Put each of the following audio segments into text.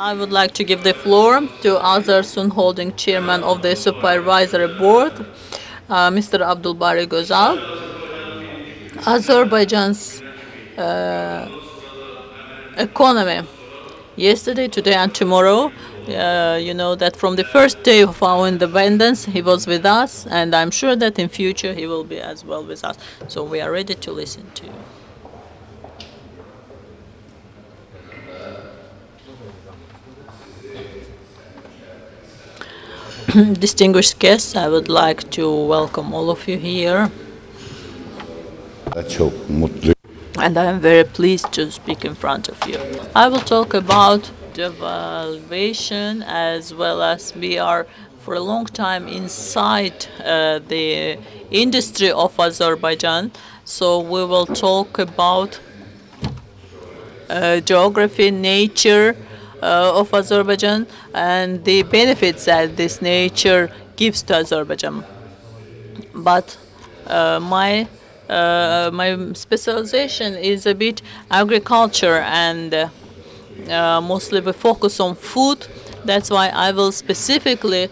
I would like to give the floor to Azersun Holding Chairman of the Supervisory Board, Mr. Abdolbari Goozal. Azerbaijan's economy, yesterday, today, and tomorrow. You know that from the first day of our independence, he was with us, and I'm sure that in future he will be as well with us. So we are ready to listen to you. Distinguished guests, I would like to welcome all of you here. And I am very pleased to speak in front of you. I will talk about devaluation, as well as we are for a long time inside the industry of Azerbaijan. So we will talk about geography, nature of Azerbaijan, and the benefits that this nature gives to Azerbaijan. But my specialization is a bit agriculture, and mostly we focus on food. That's why I will specifically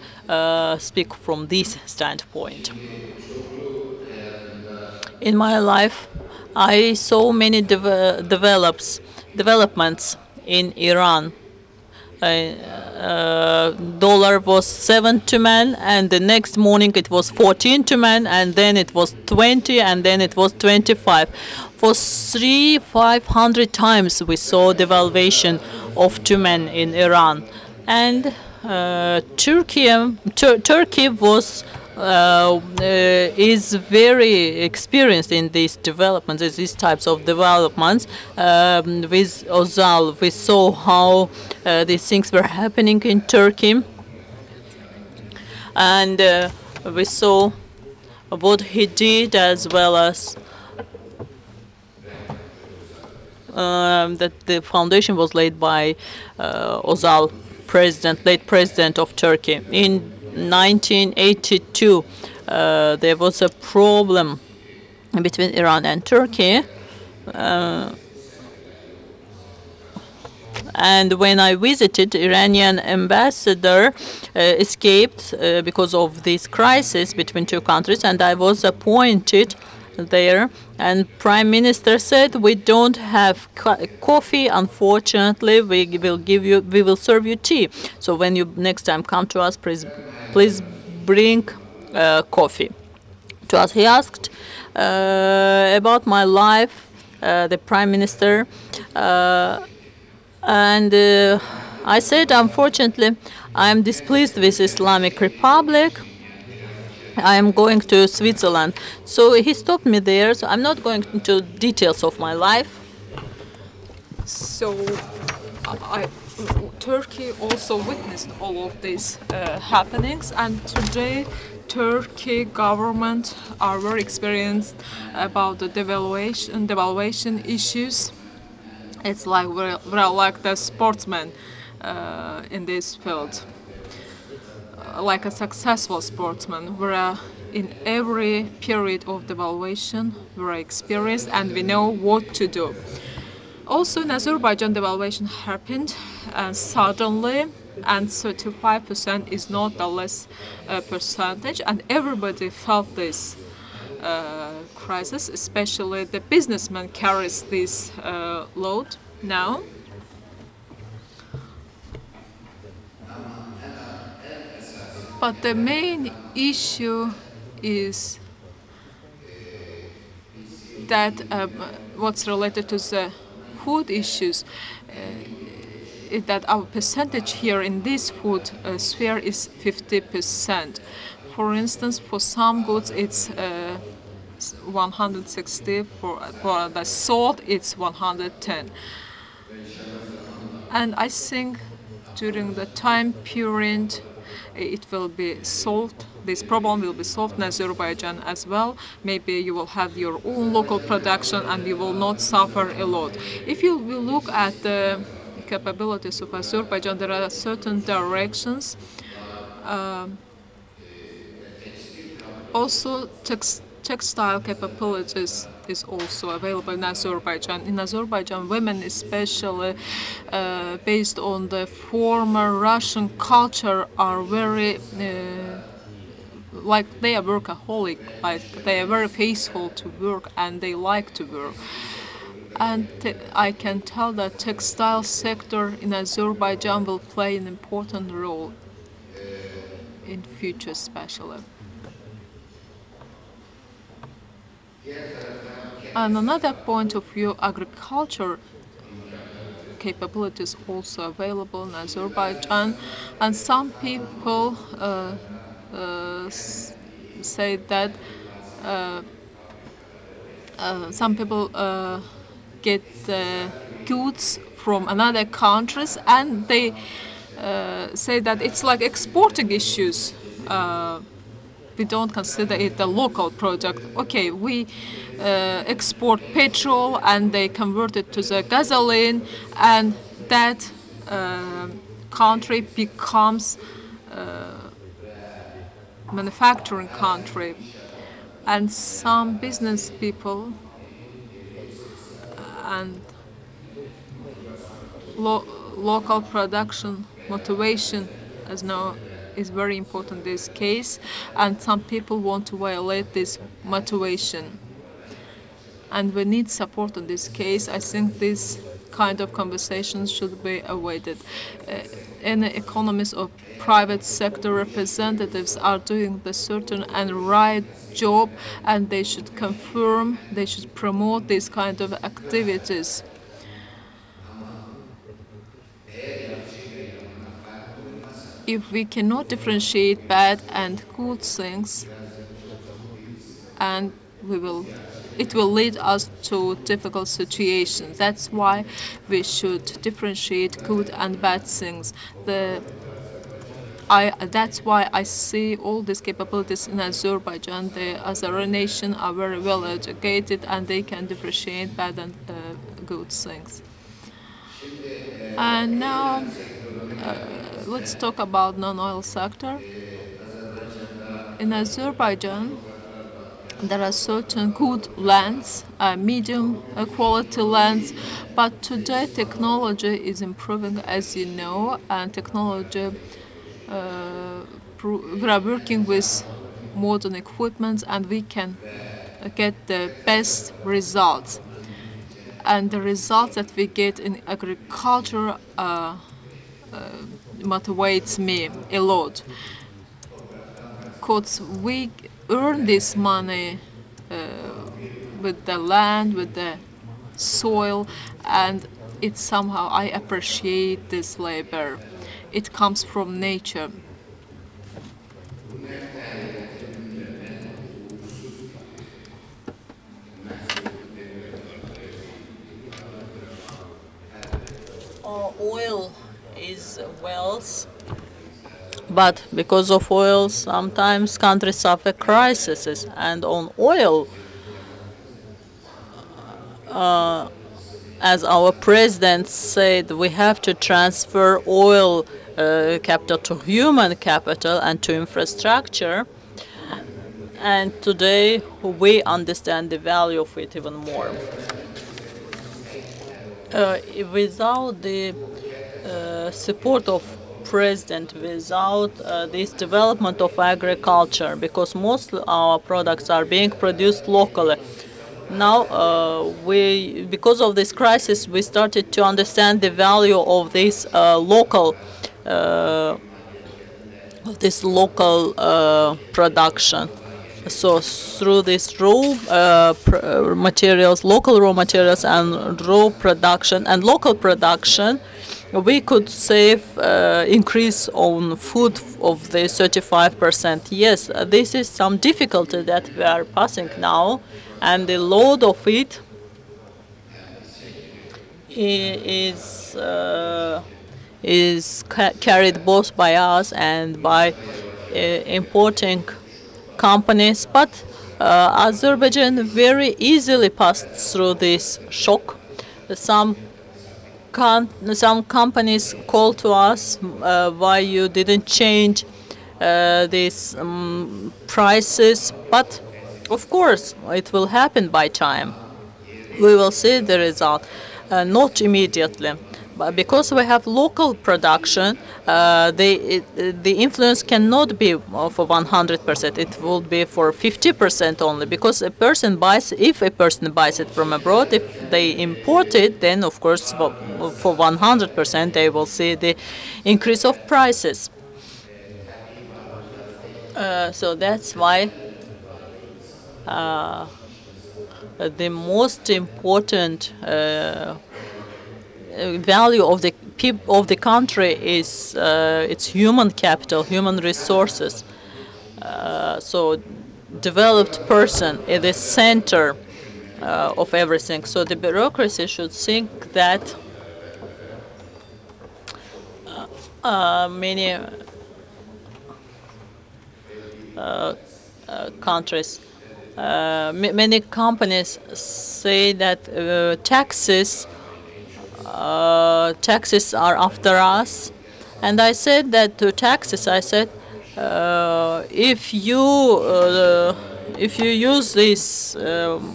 speak from this standpoint. In my life, I saw many developments in Iran. Dollar was 7 to man, and the next morning it was 14 to man, and then it was 20, and then it was 25. For 500 times we saw devaluation of tumen in Iran, and Turkey was is very experienced in these developments, these types of developments. With Ozal, we saw how these things were happening in Turkey, and we saw what he did, as well as that the foundation was laid by Ozal, late president of Turkey. In 1982, there was a problem between Iran and Turkey. And when I visited, Iranian ambassador escaped because of this crisis between two countries, and I was appointed there. And Prime Minister said, "We don't have coffee. Unfortunately, we will serve you tea. So when you next time come to us, please bring coffee." To us, he asked about my life, the Prime Minister, and I said, "Unfortunately, I am displeased with Islamic Republic. I am going to Switzerland." So he stopped me there. So I'm not going into details of my life. So Turkey also witnessed all of these happenings, and today Turkey government are very experienced about the devaluation issues. It's like we're like the sportsmen in this field. Like a successful sportsman, we're in every period of devaluation, we're experienced and we know what to do. Also in Azerbaijan, devaluation happened and suddenly, and 35% is not the less percentage, and everybody felt this crisis, especially the businessman carries this load now. But the main issue is that what's related to the food issues, is that our percentage here in this food sphere is 50%. For instance, for some goods it's 160, for the salt it's 110. And I think during the time period it will be solved. This problem will be solved in Azerbaijan as well. Maybe you will have your own local production and you will not suffer a lot. If you will look at the capabilities of Azerbaijan, there are certain directions. Also, textile capabilities is also available in Azerbaijan. In Azerbaijan, women, especially based on the former Russian culture, are very like they are workaholic, like they are very faithful to work and they like to work. And I can tell that textile sector in Azerbaijan will play an important role in future, especially. And another point of view, agriculture capabilities also available in Azerbaijan, and some people say that some people get goods from another countries and they say that it's like exporting issues. We don't consider it a local product. Okay, we export petrol and they convert it to the gasoline, and that country becomes manufacturing country. And some business people and local production motivation, as now, is very important in this case, and some people want to violate this motivation. And we need support in this case. I think this kind of conversations should be avoided. Any economists or private sector representatives are doing the certain and right job, and they should confirm, they should promote these kind of activities. If we cannot differentiate bad and good things, and it will lead us to difficult situations. That's why we should differentiate good and bad things. That's why I see all these capabilities in Azerbaijan. The Azeri nation are very well educated and they can differentiate bad and good things. And now let's talk about non-oil sector. In Azerbaijan, there are certain good lands, medium quality lands, but today technology is improving, as you know, and technology, we are working with modern equipment and we can get the best results. And the results that we get in agriculture motivates me a lot, because we earn this money with the land, with the soil, and it somehow I appreciate this labor. It comes from nature. Oil is wealth, but because of oil, sometimes countries suffer crises. And on oil, as our president said, we have to transfer oil capital to human capital and to infrastructure. And today, we understand the value of it even more. Without the support of president, without this development of agriculture, because most of our products are being produced locally. Now, because of this crisis, we started to understand the value of this local production. So through this raw materials, local raw materials, and raw production and local production, we could save increase on food of the 35%. Yes, this is some difficulty that we are passing now, and the load of it is carried both by us and by importing companies. But Azerbaijan very easily passed through this shock. Some companies call to us, why you didn't change these prices, but Of course, it will happen by time. We will see the result, not immediately. But because we have local production, the influence cannot be for 100%. It will be for 50% only, because a person buys, if a person buys it from abroad, if they import it, then of course for 100% they will see the increase of prices. So that's why the most important value of the of the country is its human capital, human resources. So developed person is the center of everything. So the bureaucracy should think that many countries, many companies say that taxes are after us. And I said that to taxes, I said, if you use this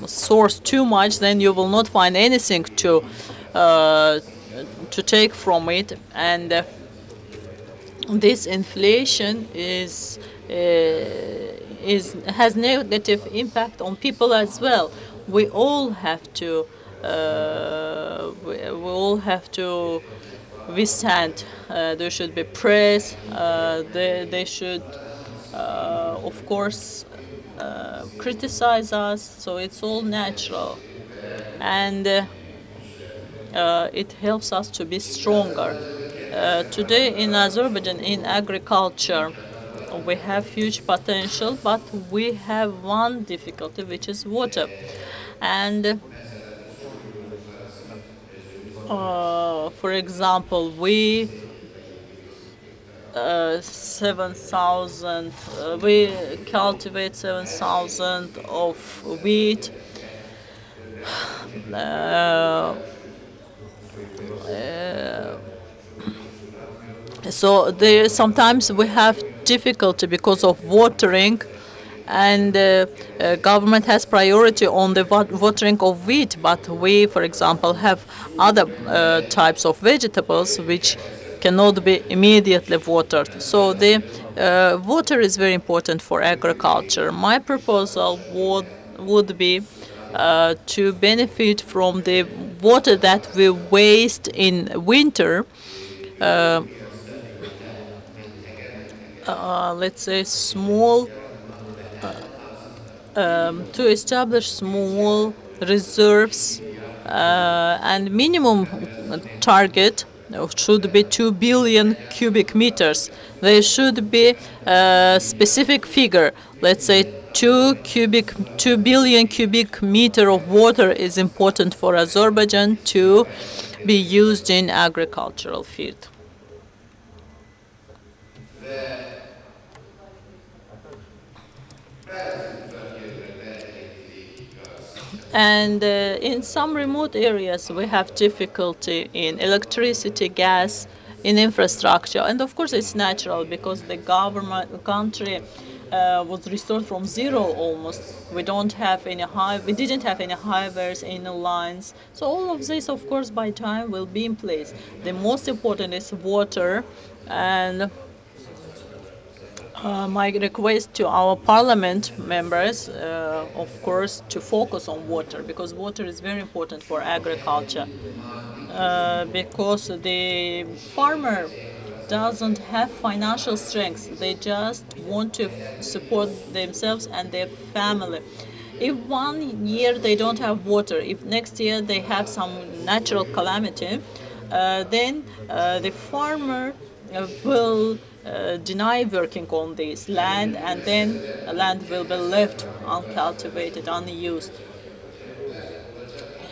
source too much, then you will not find anything to take from it. And this inflation has negative impact on people as well. We all have to we all have to withstand. There should be press. They should, of course, criticize us. So it's all natural, and it helps us to be stronger. Today in Azerbaijan, in agriculture, we have huge potential, but we have one difficulty, which is water. And for example, we cultivate 7,000 of wheat. Uh, so sometimes we have difficulty because of watering, and government has priority on the watering of wheat, but we, for example, have other types of vegetables which cannot be immediately watered. So the water is very important for agriculture. My proposal would be to benefit from the water that we waste in winter. Let's say to establish small reserves, and minimum target should be 2 billion cubic meters. There should be a specific figure. Let's say 2 billion cubic meter of water is important for Azerbaijan to be used in agricultural field. And in some remote areas, we have difficulty in electricity, gas, in infrastructure. And of course, it's natural because the country was restored from zero almost. We didn't have any highways, any lines. So all of this, of course, by time will be in place. The most important is water, and my request to our parliament members, of course, to focus on water, because water is very important for agriculture. Because the farmer doesn't have financial strength. They just want to support themselves and their family. If 1 year they don't have water, if next year they have some natural calamity, then the farmer will deny working on this land, and then land will be left uncultivated, unused.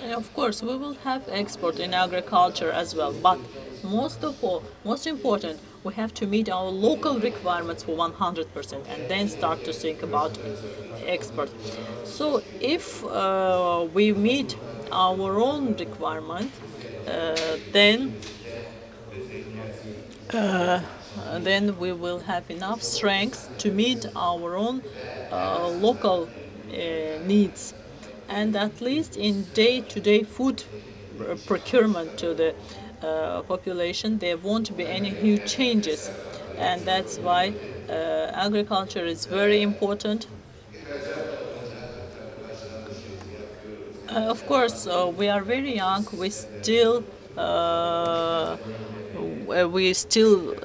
And of course, we will have export in agriculture as well, but most of all, most important, we have to meet our local requirements for 100%, and then start to think about export. So if we meet our own requirement, then we will have enough strength to meet our own local needs. And at least in day-to-day food procurement to the population, there won't be any huge changes. And that's why agriculture is very important. Of course, we are very young. We still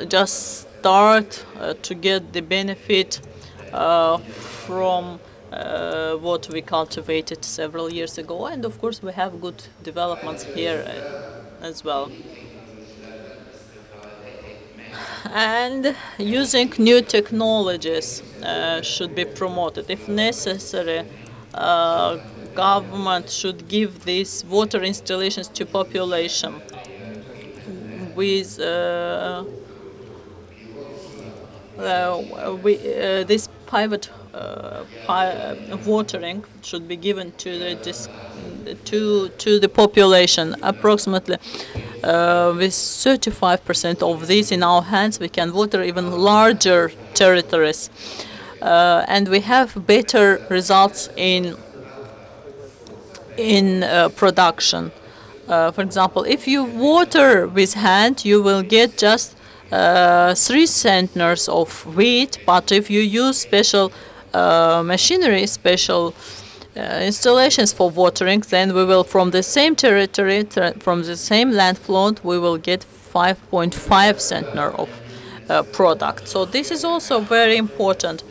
just start to get the benefit from what we cultivated several years ago, and of course, we have good developments here as well. And using new technologies should be promoted. If necessary, government should give these water installations to population with this private watering should be given to the population. Approximately with 35% of this in our hands, we can water even larger territories, and we have better results in production. For example, if you water with hand, you will get just 3 centners of wheat, but if you use special machinery, special installations for watering, then we will, from the same territory, from the same land plot, we will get 5.5 centner of product. So this is also very important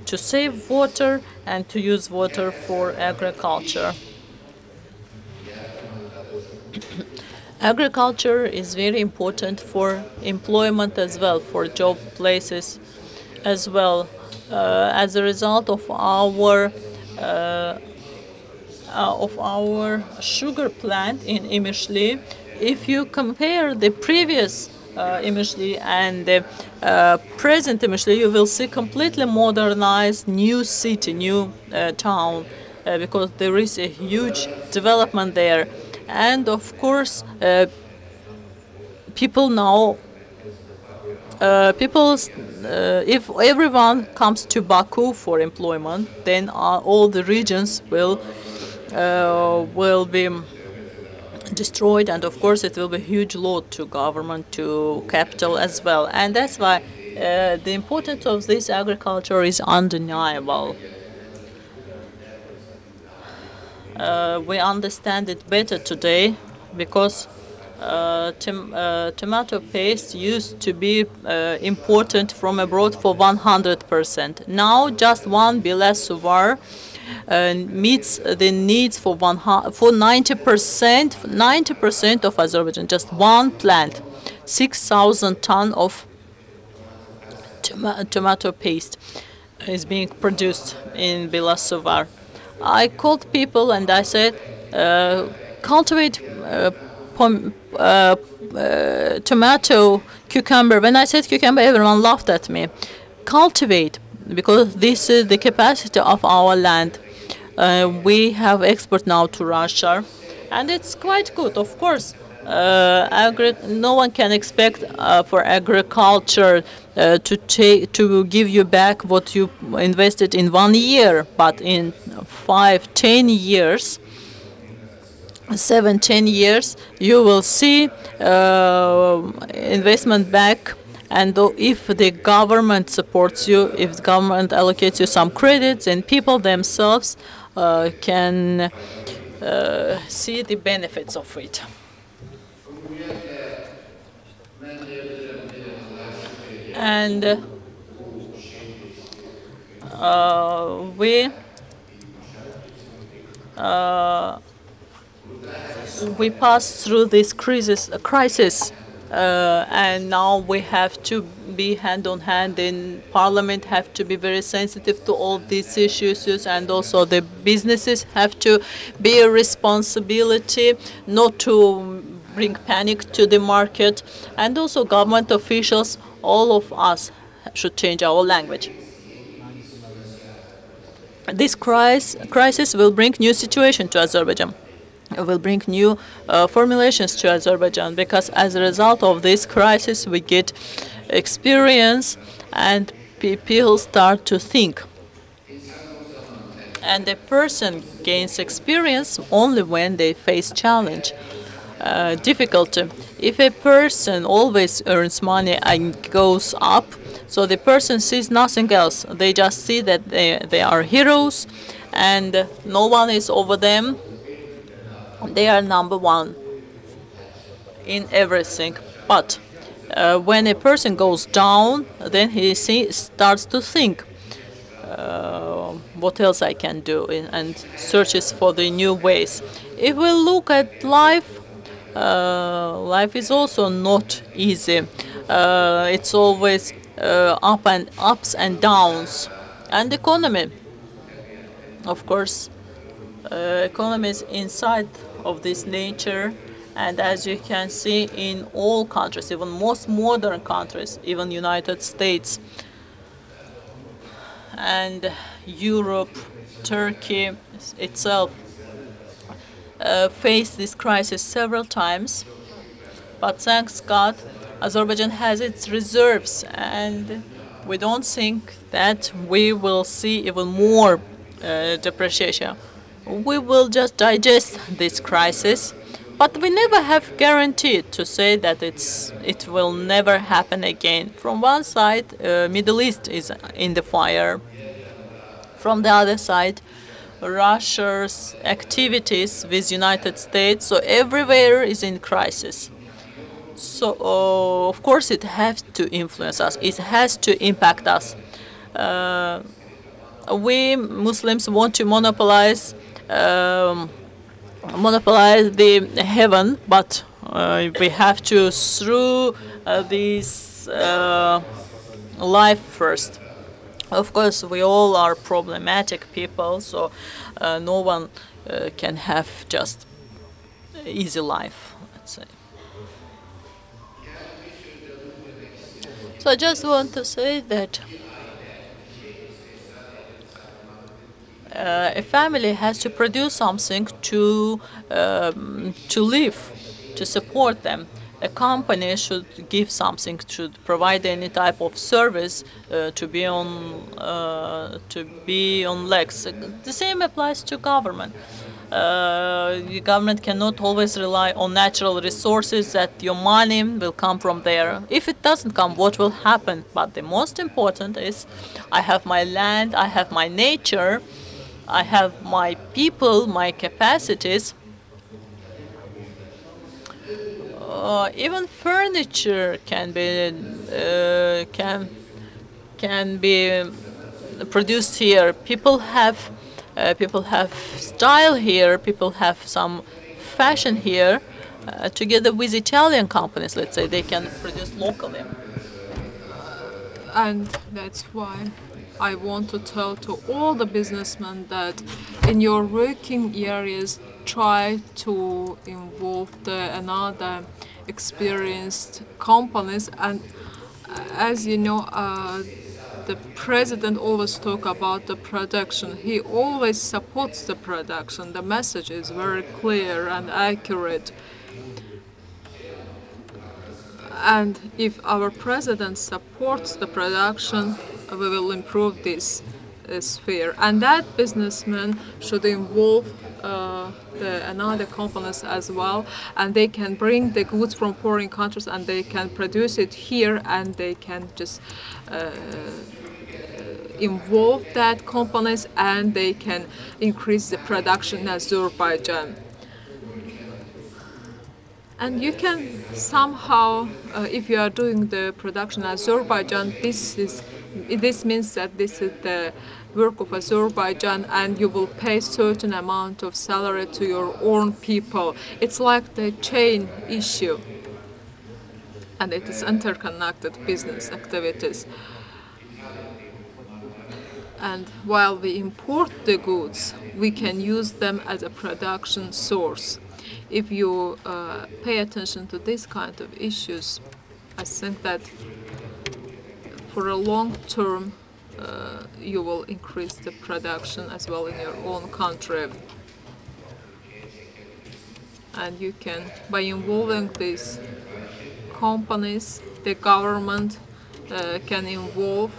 to save water and to use water for agriculture. Agriculture is very important for employment as well, for job places as well. As a result of our sugar plant in Imishli, if you compare the previous Imishli and the present Imishli, you will see completely modernized new city, new town, because there is a huge development there. And of course, people now, if everyone comes to Baku for employment, then all the regions will be destroyed, and of course it will be a huge load to government, to capital as well. And that's why the importance of this agriculture is undeniable. We understand it better today because tomato paste used to be imported from abroad for 100%. Now just one Bilesuvar meets the needs for 90% of Azerbaijan. Just one plant, 6,000 tons of tomato paste is being produced in Bilesuvar. I called people and I said, cultivate tomato, cucumber. When I said cucumber, everyone laughed at me. Cultivate, because this is the capacity of our land. We have export now to Russia, and it's quite good, of course. No one can expect for agriculture to give you back what you invested in 1 year, but in 5, 10 years, 7, 10 years, you will see investment back. And if the government supports you, if the government allocates you some credits, and people themselves can see the benefits of it. And we passed through this crisis, and now we have to be hand on hand in Parliament, have to be very sensitive to all these issues, and also the businesses have to be a responsibility not to bring panic to the market, and also government officials, all of us should change our language. This crisis will bring new situation to Azerbaijan. It will bring new formulations to Azerbaijan, because as a result of this crisis we get experience and people start to think. And a person gains experience only when they face challenge, difficulty. If a person always earns money and goes up, so the person sees nothing else. They just see that they are heroes and no one is over them. They are number one in everything. But when a person goes down, then he starts to think, what else I can do, and searches for the new ways. If we look at life, life is also not easy. It's always ups and downs, and economy, of course, economy is inside of this nature. And as you can see in all countries, even most modern countries, even United States and Europe, Turkey itself faced this crisis several times. But thanks God, Azerbaijan has its reserves, and we don't think that we will see even more depreciation. We will just digest this crisis, but we never have guaranteed to say that it will never happen again. From one side, Middle East is in the fire. From the other side, Russia's activities with United States, so everywhere is in crisis. So of course it has to influence us. It has to impact us. We Muslims want to monopolize the heaven, but we have to through this life first. Of course, we all are problematic people, so no one can have just easy life, let's say. So I just want to say that a family has to produce something to live, to support them. A company should give something, should provide any type of service to be on legs. The same applies to government. The government cannot always rely on natural resources, that your money will come from there. If it doesn't come, what will happen? But the most important is, I have my land, I have my nature, I have my people, my capacities. Even furniture can be produced here. People have style here. People have some fashion here. Together with Italian companies, let's say, they can produce locally. And that's why I want to tell to all the businessmen that in your working areas, try to involve another experienced companies. And as you know, the president always talk about the production. He always supports the production. The message is very clear and accurate. And if our president supports the production, we will improve this sphere. And that businessman should involve another companies as well, and they can bring the goods from foreign countries and they can produce it here, and they can just involve that companies, and they can increase the production in Azerbaijan. And you can somehow, if you are doing the production in Azerbaijan, this means that this is the work of Azerbaijan, and you will pay certain amount of salary to your own people. It's like the chain issue, and it is interconnected business activities. And while we import the goods, we can use them as a production source. If you pay attention to this kind of issues, I think that for a long term, you will increase the production as well in your own country. And you can, by involving these companies, the government can involve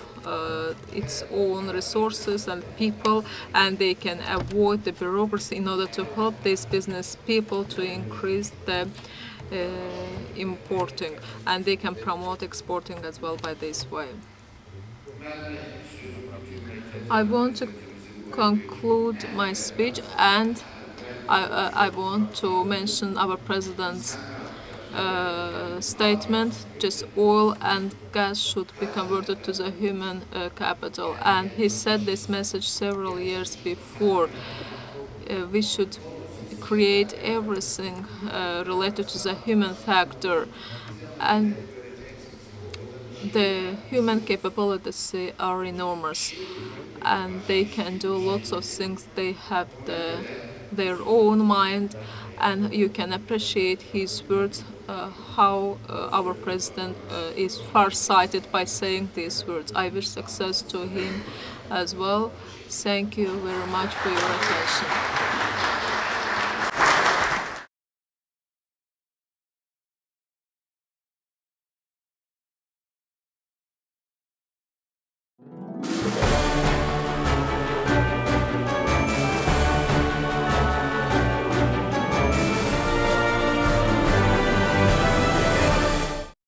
its own resources and people, and they can avoid the bureaucracy in order to help these business people to increase the importing, and they can promote exporting as well by this way. I want to conclude my speech, and I want to mention our president's statement: just oil and gas should be converted to the human capital. And he said this message several years before. We should create everything related to the human factor, and the human capabilities are enormous, and they can do lots of things. They have their own mind, and you can appreciate his words, how our president is far-sighted by saying these words. I wish success to him as well. Thank you very much for your attention.